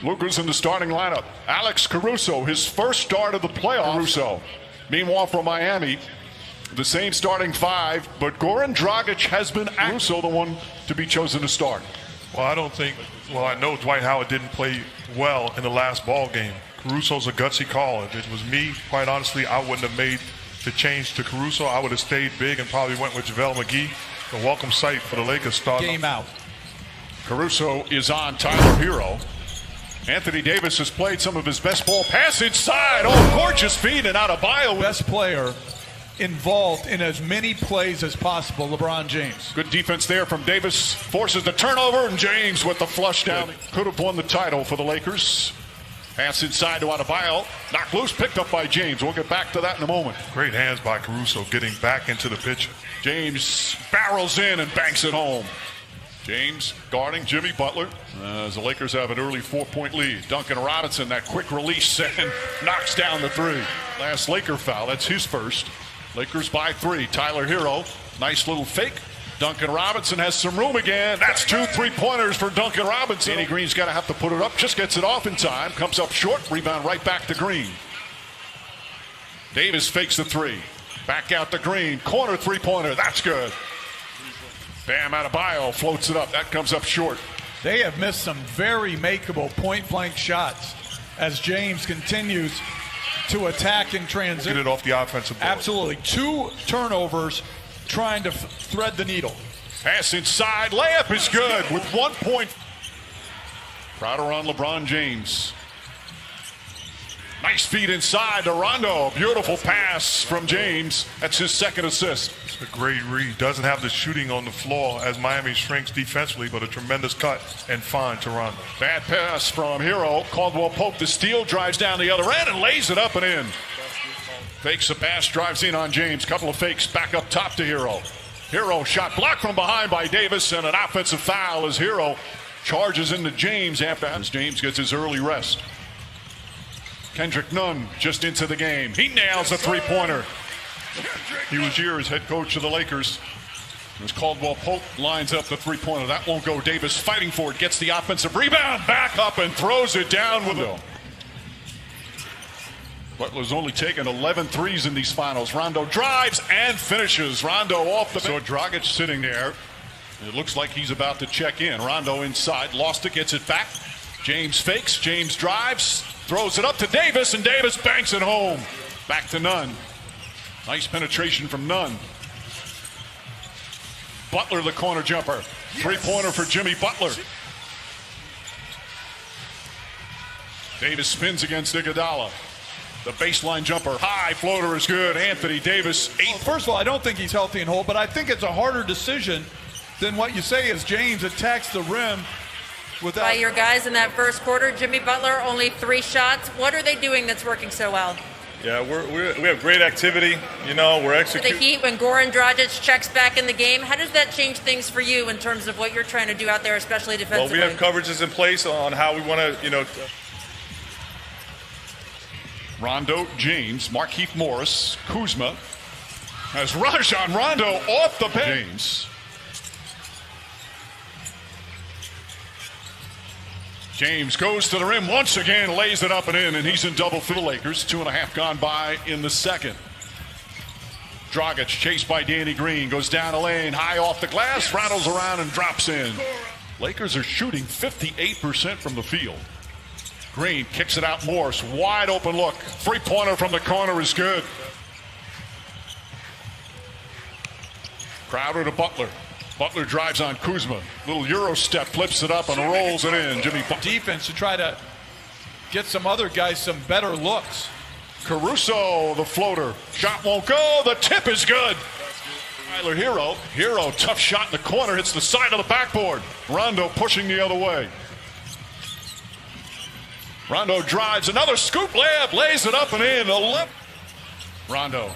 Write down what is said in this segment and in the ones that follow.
Luka's in the starting lineup. Alex Caruso, his first start of the playoffs. Caruso. Meanwhile, for Miami, the same starting five, but Goran Dragic has been Caruso the one to be chosen to start. Well, I know Dwight Howard didn't play well in the last ball game. Caruso's a gutsy call. If it was me, quite honestly, I wouldn't have made the change to Caruso. I would have stayed big and probably went with JaVale McGee. A welcome sight for the Lakers starting. Game out. Caruso is on Tyler Hero. Anthony Davis has played some of his best ball. Pass inside. Oh, gorgeous feed and Adebayo. Best player involved in as many plays as possible, LeBron James. Good defense there from Davis. Forces the turnover, and James with the flush down. Could have won the title for the Lakers. Pass inside to Adebayo. Knocked loose, picked up by James. We'll get back to that in a moment. Great hands by Caruso getting back into the picture. James barrels in and banks it home. James guarding Jimmy Butler as the Lakers have an early 4-point lead. Duncan Robinson, that quick release, and knocks down the three. Last Laker foul, that's his first. Lakers by 3. Tyler Hero, nice little fake. Duncan Robinson has some room again. That's 2 3-pointers for Duncan Robinson. Danny Green's got to have to put it up. Just gets it off in time. Comes up short. Rebound right back to Green. Davis fakes the 3. Back out to Green. Corner 3-pointer. That's good. Bam Adebayo floats it up. That comes up short. They have missed some very makeable point-blank shots as James continues to attack in transition. Get it off the offensive board. Absolutely. 2 turnovers trying to thread the needle. Pass inside. Layup is good with 1 point. Crowder on LeBron James. Nice feed inside to Rondo. Beautiful pass from James. That's his second assist. It's a great read. Doesn't have the shooting on the floor as Miami shrinks defensively, but a tremendous cut and find to Rondo. Bad pass from Hero. Caldwell Pope, the steal, drives down the other end and lays it up and in. Fakes the pass, drives in on James. Couple of fakes back up top to Hero. Hero shot blocked from behind by Davis, and an offensive foul as Hero charges into James after James gets his early rest. Kendrick Nunn just into the game. He nails a 3-pointer. He was here as head coach of the Lakers. As Caldwell Pope lines up the 3-pointer. That won't go. Davis fighting for it. Gets the offensive rebound. Back up and throws it down with it. Butler's only taken 11 threes in these finals. Rondo drives and finishes. Rondo off the bench. So Dragic sitting there. It looks like he's about to check in. Rondo inside. Lost it. Gets it back. James fakes. James drives. Throws it up to Davis, and Davis banks it home. Back to Nunn. Nice penetration from Nunn. Butler, the corner jumper. 3-pointer for Jimmy Butler. Davis spins against Iguodala. The baseline jumper. High floater is good. Anthony Davis, 8. First of all, I don't think he's healthy and whole, but I think it's a harder decision than what you say as James attacks the rim. By your guys in that first quarter, Jimmy Butler, only 3 shots. What are they doing that's working so well? Yeah, we have great activity. You know, we're executing. The Heat, when Goran Dragic checks back in the game, how does that change things for you in terms of what you're trying to do out there, especially defensively? Well, we have coverages in place on how we want to, you know. Rondo, James, Markieff Morris, Kuzma. As Rajon Rondo off the bench. James. James goes to the rim once again, lays it up and in, and he's in double for the Lakers. 2.5 gone by in the second. Dragic chased by Danny Green, goes down the lane, high off the glass, rattles around and drops in. Lakers are shooting 58% from the field. Green kicks it out. Morris, wide open look. 3-pointer from the corner is good. Crowder to Butler. Butler drives on Kuzma. Little Euro step, flips it up and rolls it in. Jimmy Butler. Defense to try to get some other guys some better looks. Caruso, the floater. Shot won't go. The tip is good. Tyler Hero. Hero, tough shot in the corner. Hits the side of the backboard. Rondo pushing the other way. Rondo drives. Another scoop layup. Lays it up and in. 11. Rondo.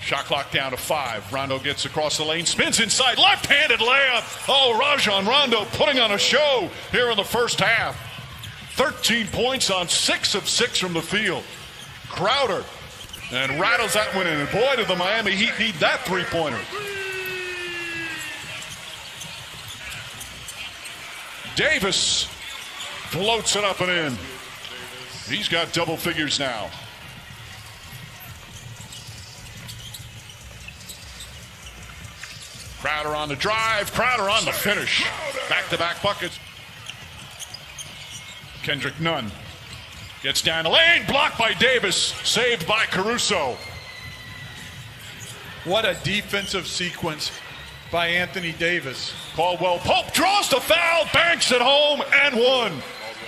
Shot clock down to 5. Rondo gets across the lane, spins inside, left-handed layup. Oh, Rajon Rondo putting on a show here in the first half. 13 points on 6 of 6 from the field. Crowder and rattles that one in. And boy, did the Miami Heat need that 3-pointer. Davis Floats it up and in. He's got double figures now. Crowder on the drive. Crowder on the finish. Back-to-back buckets. Kendrick Nunn gets down the lane. Blocked by Davis. Saved by Caruso. What a defensive sequence by Anthony Davis. Caldwell Pope draws the foul. Banks it home and one.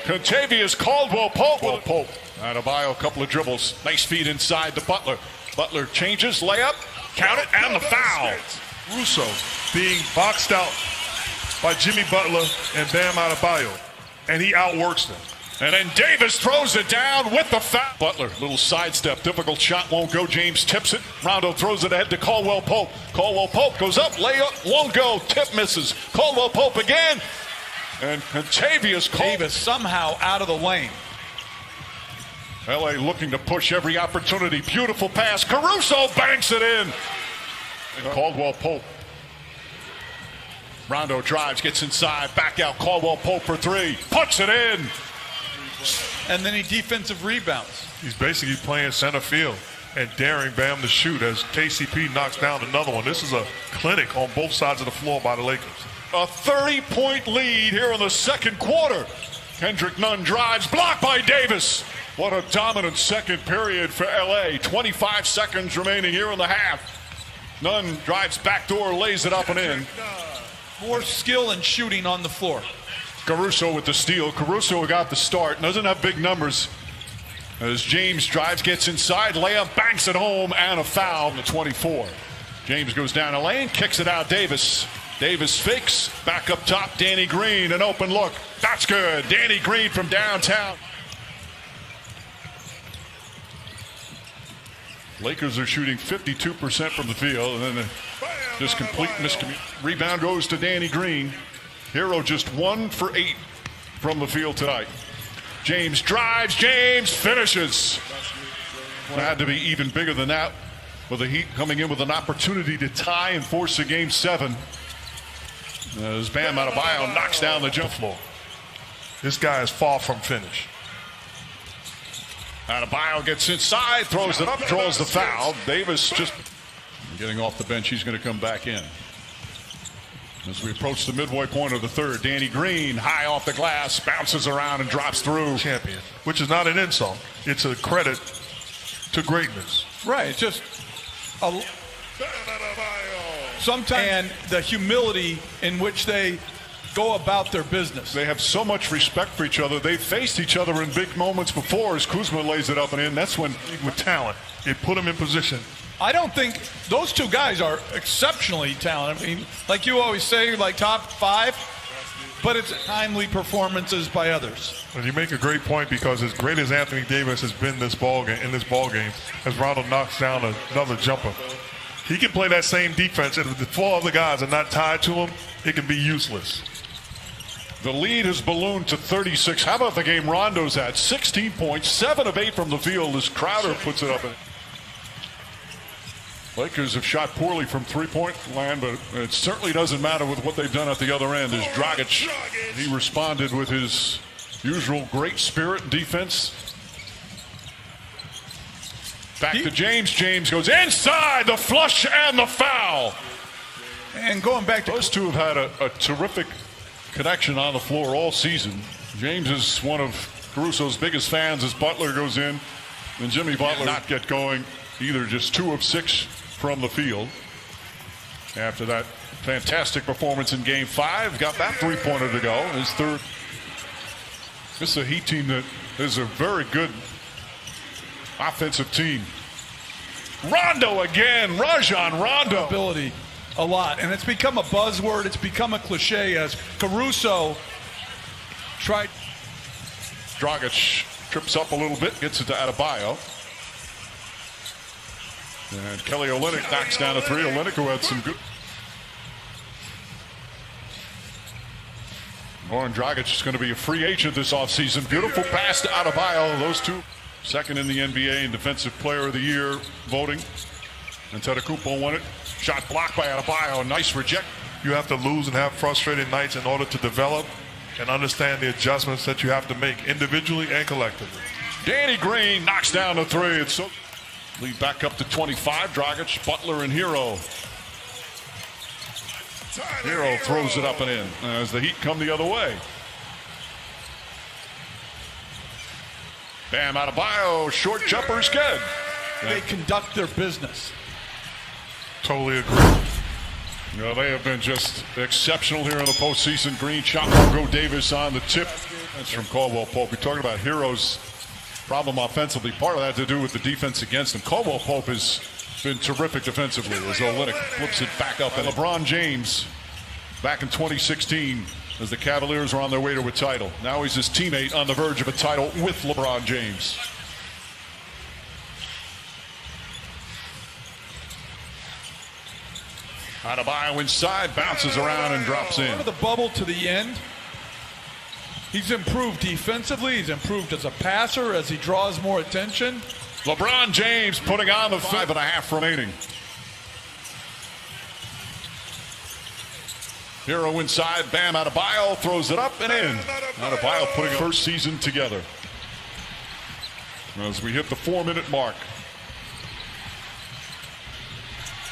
Contavious Caldwell Pope. Adebayo, a couple of dribbles. Nice feed inside to Butler. Butler changes, layup, count it, and the foul. Russo being boxed out by Jimmy Butler and Bam Adebayo, and he outworks them. And then Davis throws it down with the foul. Butler, little sidestep, difficult shot, won't go. James tips it. Rondo throws it ahead to Caldwell Pope. Caldwell Pope goes up, layup, won't go. Tip misses. Caldwell Pope again. And Contavious Davis somehow out of the lane. LA looking to push every opportunity. Beautiful pass. Caruso banks it in. And Caldwell Pope. Rondo drives, gets inside, back out. Caldwell Pope for three. Puts it in. And then he defensive rebounds. He's basically playing center field and daring Bam to shoot as KCP knocks down another one. This is a clinic on both sides of the floor by the Lakers. A 30-point lead here in the second quarter. Kendrick Nunn drives, blocked by Davis. What a dominant second period for LA. 25 seconds remaining here in the half. Nunn drives backdoor, lays it up and in. More skill and shooting on the floor. Caruso with the steal. Caruso got the start. Doesn't have big numbers. As James drives, gets inside, layup, banks it home, and a foul in the 24. James goes down the lane, kicks it out. Davis fakes, back up top. Danny Green, an open look. That's good. Danny Green from downtown. Lakers are shooting 52% from the field, and then just complete miscommunication. Rebound goes to Danny Green. Hero just 1 for 8 from the field tonight. James drives, James finishes. It had to be even bigger than that, with the Heat coming in with an opportunity to tie and force a game 7. As Bam Adebayo knocks down the jump floor. This guy is far from finished. Adebayo gets inside, throws it up, draws the foul. Davis just getting off the bench. He's going to come back in. As we approach the midway point of the third, Danny Green, high off the glass, bounces around and drops through. Champion, which is not an insult. It's a credit to greatness. Right, it's just sometimes, and the humility in which they go about their business. They have so much respect for each other. They've faced each other in big moments before as Kuzma lays it up and in. That's when, with talent, it put him in position. I don't think those two guys are exceptionally talented. I mean, like you always say, like top 5, but it's timely performances by others. And you make a great point, because as great as Anthony Davis has been in this ball game, as Rondo knocks down another jumper, he can play that same defense. And if the 4 other guys are not tied to him, it can be useless. The lead has ballooned to 36. How about the game Rondo's at? 16 points, 7 of 8 from the field as Crowder puts it up. Lakers have shot poorly from three-point land, but it certainly doesn't matter with what they've done at the other end. As Dragic, he responded with his usual great spirit and defense. Back to James. James goes inside, the flush and the foul. And going back to those two have had a terrific connection on the floor all season. James is one of Caruso's biggest fans as Butler goes in. And Jimmy Butler not get going either, just 2 of 6 from the field. After that fantastic performance in Game 5, got that three-pointer to go. His third. This is a Heat team that is a very good offensive team. Rondo again, Rajon Rondo. Ability a lot, and it's become a buzzword. It's become a cliche as Caruso tried. Dragic trips up a little bit, gets it to Adebayo. And Kelly Olynyk knocks down a 3. Olynyk, who had some good. Goran Dragic is going to be a free agent this offseason. Beautiful pass to Adebayo. Those two, second in the NBA in Defensive Player of the Year voting. And Antetokounmpo won it. Shot blocked by Adebayo. Nice reject. You have to lose and have frustrated nights in order to develop. and understand the adjustments that you have to make individually and collectively. Danny Green knocks down the three. It's so lead back up to 25. Dragic, Butler, and Hero. Hero throws it up and in as the Heat come the other way. Bam Adebayo, short jumper's good. They conduct their business. Totally agree. You know, they have been just exceptional here in the postseason. Green shot, Marco Davis on the tip. That's from Caldwell Pope. We talked about Hero's problem offensively. Part of that to do with the defense against him. Caldwell Pope has been terrific defensively as Olynyk flips it back up. And LeBron James back in 2016 as the Cavaliers are on their way to a title. Now he's his teammate on the verge of a title with LeBron James. Adebayo inside, bounces around and drops in. Out of the bubble to the end. He's improved defensively. He's improved as a passer as he draws more attention. LeBron James putting on the 5.5 remaining. Hero inside, Bam Adebayo throws it up and in. Adebayo putting first season together. As we hit the 4-minute mark.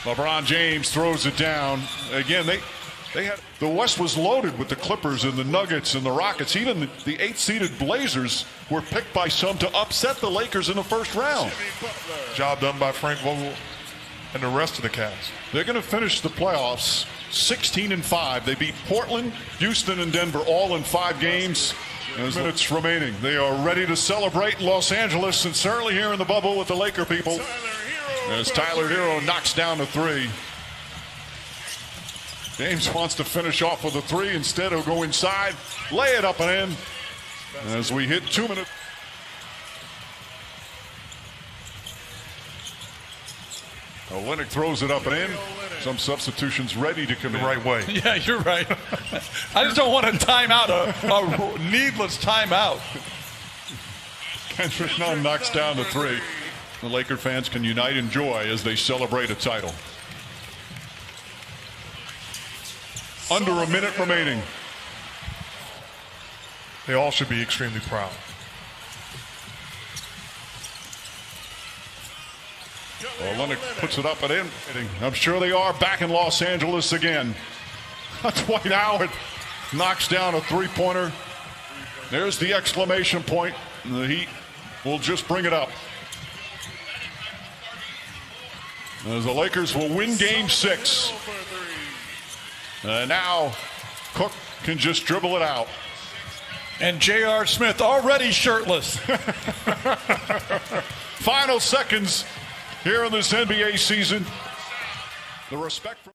LeBron James throws it down. Again, they had the West was loaded with the Clippers and the Nuggets and the Rockets. Even the 8-seeded Blazers were picked by some to upset the Lakers in the first round. Job done by Frank Vogel and the rest of the Cavs. They're going to finish the playoffs 16-5. They beat Portland, Houston, and Denver all in 5 games. There's minutes remaining. They are ready to celebrate in Los Angeles and certainly here in the bubble with the Laker people. As Tyler Hero knocks down the 3. James wants to finish off with a 3 instead of go inside, lay it up and in. As we hit 2 minutes. Olynyk throws it up and in. Some substitutions ready to come in. The right way. Yeah, you're right. I just don't want a timeout, a needless timeout. Kendrick Nunn knocks down the 3. The Laker fans can unite in joy as they celebrate a title. Under a minute remaining. They all should be extremely proud. Olynyk puts it up and in. I'm sure they are back in Los Angeles again. Dwight Howard knocks down a 3-pointer. There's the exclamation point. And the Heat will just bring it up. As the Lakers will win Game 6. And now Cook can just dribble it out. And J.R. Smith already shirtless. Final seconds here in this NBA season. The respect for